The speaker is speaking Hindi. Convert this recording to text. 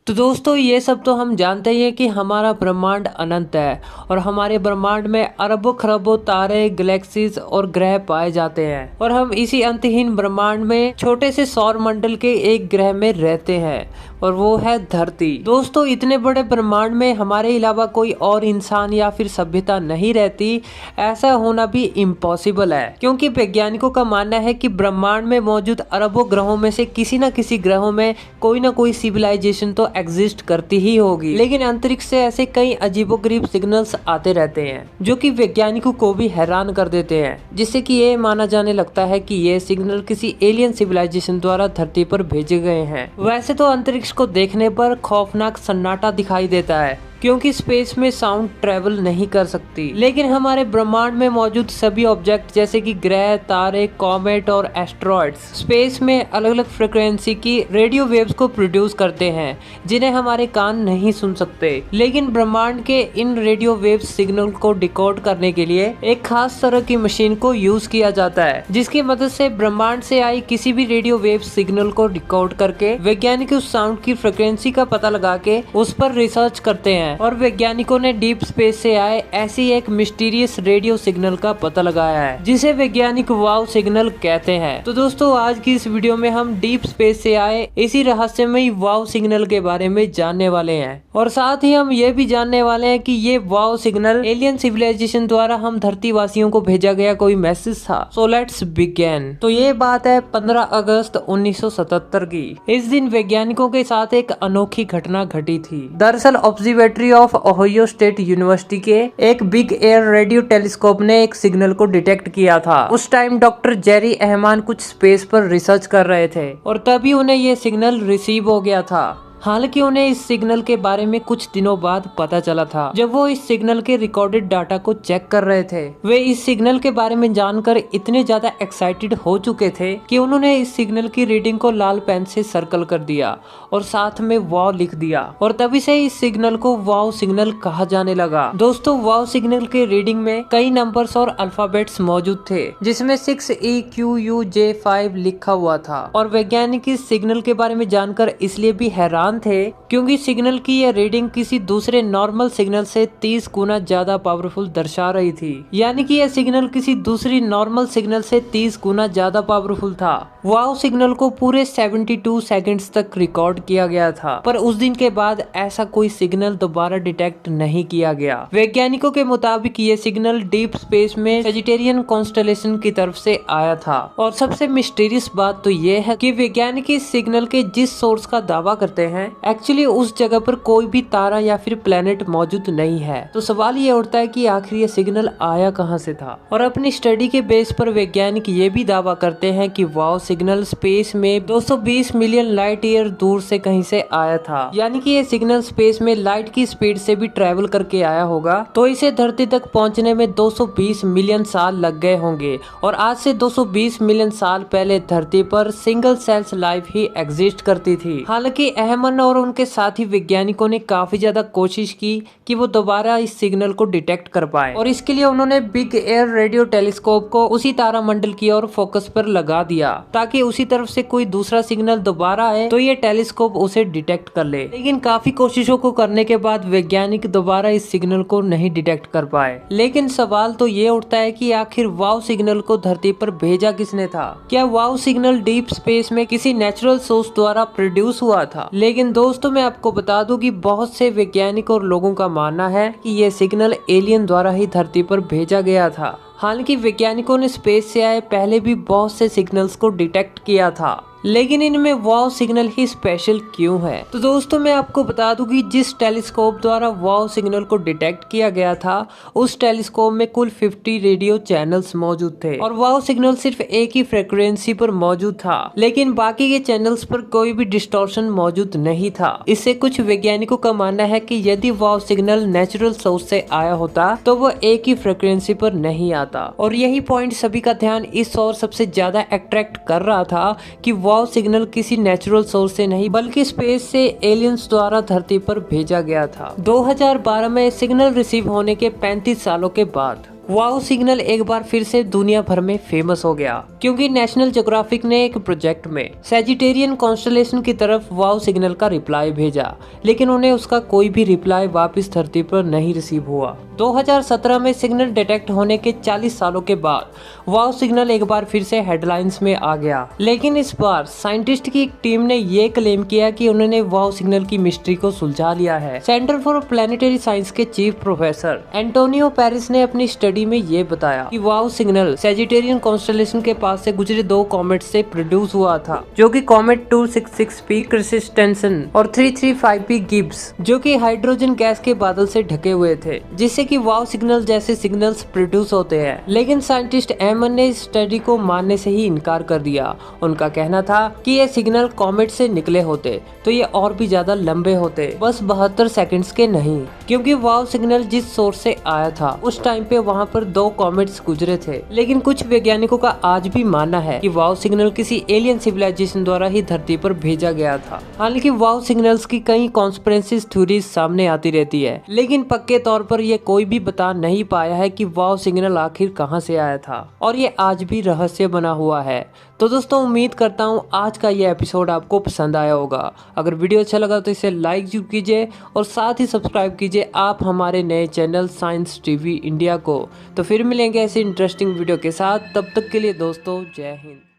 तो दोस्तों ये सब तो हम जानते ही हैं कि हमारा ब्रह्मांड अनंत है और हमारे ब्रह्मांड में अरबों खरबों तारे, गैलेक्सीज और ग्रह पाए जाते हैं और हम इसी अंतहीन ब्रह्मांड में छोटे से सौर मंडल के एक ग्रह में रहते हैं और वो है धरती। दोस्तों इतने बड़े ब्रह्मांड में हमारे अलावा कोई और इंसान या फिर सभ्यता नहीं रहती, ऐसा होना भी इम्पॉसिबल है क्योंकि वैज्ञानिकों का मानना है कि ब्रह्मांड में मौजूद अरबों ग्रहों में से किसी न किसी ग्रहों में कोई ना कोई सिविलाइजेशन तो एग्जिस्ट करती ही होगी। लेकिन अंतरिक्ष से ऐसे कई अजीबोगरीब सिग्नल्स आते रहते हैं जो कि वैज्ञानिकों को भी हैरान कर देते हैं, जिससे कि ये माना जाने लगता है कि ये सिग्नल किसी एलियन सिविलाइजेशन द्वारा धरती पर भेजे गए हैं। वैसे तो अंतरिक्ष को देखने पर खौफनाक सन्नाटा दिखाई देता है क्योंकि स्पेस में साउंड ट्रेवल नहीं कर सकती, लेकिन हमारे ब्रह्मांड में मौजूद सभी ऑब्जेक्ट जैसे कि ग्रह, तारे, कॉमेट और एस्ट्रॉइड्स स्पेस में अलग अलग फ्रिक्वेंसी की रेडियो वेव्स को प्रोड्यूस करते हैं जिन्हें हमारे कान नहीं सुन सकते। लेकिन ब्रह्मांड के इन रेडियो वेव सिग्नल को डिकोड करने के लिए एक खास तरह की मशीन को यूज किया जाता है, जिसकी मदद से ब्रह्मांड से आई किसी भी रेडियो वेव सिग्नल को डिकोड करके वैज्ञानिक उस साउंड की फ्रिक्वेंसी का पता लगा के उस पर रिसर्च करते हैं और वैज्ञानिकों ने डीप स्पेस से आए ऐसी एक मिस्टीरियस रेडियो सिग्नल का पता लगाया है जिसे वैज्ञानिक वाव सिग्नल कहते हैं। तो दोस्तों आज की इस वीडियो में हम डीप स्पेस से आए इसी रहस्यमयी वाव सिग्नल के बारे में जानने वाले हैं और साथ ही हम ये भी जानने वाले हैं कि ये वाव सिग्नल एलियन सिविलाइजेशन द्वारा हम धरती वासियों को भेजा गया कोई मैसेज था। So let's begin. तो ये बात है 15 अगस्त 1977 की। इस दिन वैज्ञानिकों के साथ एक अनोखी घटना घटी थी। दरअसल observatory of Ohio state university के एक बिग एयर रेडियो टेलीस्कोप ने एक सिग्नल को डिटेक्ट किया था। उस टाइम डॉक्टर जेरी अहमान कुछ स्पेस पर रिसर्च कर रहे थे और तभी उन्हें ये सिग्नल रिसीव हो गया था। हालांकि उन्हें इस सिग्नल के बारे में कुछ दिनों बाद पता चला था जब वो इस सिग्नल के रिकॉर्डेड डाटा को चेक कर रहे थे। वे इस सिग्नल के बारे में जानकर इतने ज्यादा एक्साइटेड हो चुके थे कि उन्होंने इस सिग्नल की रीडिंग को लाल पेन से सर्कल कर दिया और साथ में वाव लिख दिया और तभी से इस सिग्नल को वाव सिग्नल कहा जाने लगा। दोस्तों वाव सिग्नल के रीडिंग में कई नंबर्स और अल्फाबेट्स मौजूद थे जिसमें 6EQUJ5 लिखा हुआ था और वैज्ञानिक इस सिग्नल के बारे में जानकर इसलिए भी हैरान थे क्योंकि सिग्नल की यह रीडिंग किसी दूसरे नॉर्मल सिग्नल से 30 गुना ज्यादा पावरफुल दर्शा रही थी। यानी कि यह सिग्नल किसी दूसरी नॉर्मल सिग्नल से 30 गुना ज्यादा पावरफुल था। वाव सिग्नल को पूरे 72 सेकंड्स तक रिकॉर्ड किया गया था, पर उस दिन के बाद ऐसा कोई सिग्नल दोबारा डिटेक्ट नहीं किया गया। वैज्ञानिकों के मुताबिक ये सिग्नल डीप स्पेस में सेजिटेरियन कॉन्स्टेलेशन की तरफ से आया था। और सबसे मिस्टीरियस बात तो ये है कि वैज्ञानिक इस सिग्नल के जिस सोर्स का दावा करते हैं एक्चुअली उस जगह पर कोई भी तारा या फिर प्लेनेट मौजूद नहीं है। तो सवाल ये उठता है कि आखिर ये सिग्नल आया कहां से था। और अपनी स्टडी के बेस पर वैज्ञानिक ये भी दावा करते हैं कि वाव सिग्नल स्पेस में 220 मिलियन लाइट ईयर दूर से कहीं से आया था। यानी कि ये सिग्नल स्पेस में लाइट की स्पीड से भी ट्रेवल करके आया होगा, तो इसे धरती तक पहुंचने में 220 मिलियन साल लग गए होंगे। और आज से 220 मिलियन साल पहले धरती पर सिंगल सेल्स लाइफ ही एग्जिस्ट करती थी। हालांकि अहमद और उनके साथी वैज्ञानिकों ने काफी ज्यादा कोशिश की कि वो दोबारा इस सिग्नल को डिटेक्ट कर पाए और इसके लिए उन्होंने बिग एयर रेडियो टेलीस्कोप को उसी तारा मंडल की ओर फोकस पर लगा दिया ताकि उसी तरफ से कोई दूसरा सिग्नल दोबारा आए तो ये टेलीस्कोप उसे डिटेक्ट कर ले। लेकिन काफी कोशिशों को करने के बाद वैज्ञानिक दोबारा इस सिग्नल को नहीं डिटेक्ट कर पाए। लेकिन सवाल तो ये उठता है कि आखिर वाव सिग्नल को धरती पर भेजा किसने था? क्या वाव सिग्नल डीप स्पेस में किसी नेचुरल सोर्स द्वारा प्रोड्यूस हुआ था? लेकिन दोस्तों मैं आपको बता दूं कि बहुत से वैज्ञानिक और लोगों का मानना है कि यह सिग्नल एलियन द्वारा ही धरती पर भेजा गया था। हालांकि वैज्ञानिकों ने स्पेस से आए पहले भी बहुत से सिग्नल्स को डिटेक्ट किया था, लेकिन इनमें वाव सिग्नल ही स्पेशल क्यों है? तो दोस्तों मैं आपको बता दूं कि जिस टेलीस्कोप द्वारा वाव सिग्नल को डिटेक्ट किया गया था उस टेलीस्कोप में कुल 50 रेडियो चैनल्स मौजूद थे और वाव सिग्नल सिर्फ एक ही फ्रीक्वेंसी पर मौजूद था, लेकिन बाकी के चैनल्स पर कोई भी डिस्टॉर्शन मौजूद नहीं था। इससे कुछ वैज्ञानिकों का मानना है कि यदि वाव सिग्नल नेचुरल सोर्स से आया होता तो वो एक ही फ्रीक्वेंसी पर नहीं आता। और यही पॉइंट सभी का ध्यान इस ओर सबसे ज्यादा अट्रैक्ट कर रहा था कि वाव सिग्नल किसी नेचुरल सोर्स से नहीं बल्कि स्पेस से एलियंस द्वारा धरती पर भेजा गया था। 2012 में सिग्नल रिसीव होने के 35 सालों के बाद वाओ सिग्नल एक बार फिर से दुनिया भर में फेमस हो गया क्योंकि नेशनल ज्योग्राफिक ने एक प्रोजेक्ट में सैजिटेरियन कॉन्स्टलेशन की तरफ वाओ सिग्नल का रिप्लाई भेजा, लेकिन उन्हें उसका कोई भी रिप्लाई वापस धरती पर नहीं रिसीव हुआ। 2017 में सिग्नल डिटेक्ट होने के 40 सालों के बाद वाओ सिग्नल एक बार फिर से हेडलाइंस में आ गया, लेकिन इस बार साइंटिस्ट की एक टीम ने ये क्लेम किया कि उन्होंने वाओ सिग्नल की मिस्ट्री को सुलझा लिया है। सेंटर फॉर प्लानिटरी साइंस के चीफ प्रोफेसर एंटोनियो पेरिस ने अपनी स्टडी में ये बताया कि वाओ सिग्नल सैजिटेरियन कॉन्स्टलेशन के पास से गुजरे 2 कॉमेट से प्रोड्यूस हुआ था, जो कि कॉमेट 266P क्रिसिस्टेंसन और 335P गिब्स, जो कि हाइड्रोजन गैस के बादल से ढके हुए थे, जिससे कि वाओ सिग्नल जैसे सिग्नल्स प्रोड्यूस होते हैं। लेकिन साइंटिस्ट एमन ने इस स्टडी को मानने से ही इनकार कर दिया। उनका कहना था कि ये सिग्नल कॉमेट से निकले होते तो ये और भी ज्यादा लंबे होते, बस 72 सेकंड्स के नहीं, क्योंकि वाओ सिग्नल जिस सोर्स से आया था उस टाइम पे वहाँ पर 2 कॉमेट्स गुजरे थे। लेकिन कुछ वैज्ञानिकों का आज भी मानना है कि वाओ सिग्नल किसी एलियन सिविलाइजेशन द्वारा ही धरती पर भेजा गया था। हालांकि वाओ सिग्नल्स की कई कॉन्स्पिरेसी थ्योरीज सामने आती रहती है, लेकिन पक्के तौर पर यह कोई भी बता नहीं पाया है कि वाओ सिग्नल आखिर कहां से आया था, और ये आज भी रहस्य बना हुआ है। तो दोस्तों, उम्मीद करता हूं आज का ये एपिसोड आपको पसंद आया होगा। अगर वीडियो अच्छा लगा तो इसे लाइक जरूर कीजिए और साथ ही सब्सक्राइब कीजिए आप हमारे नए चैनल साइंस टीवी इंडिया को। तो फिर मिलेंगे ऐसे इंटरेस्टिंग वीडियो के साथ, तब तक के लिए दोस्तों जय हिंद।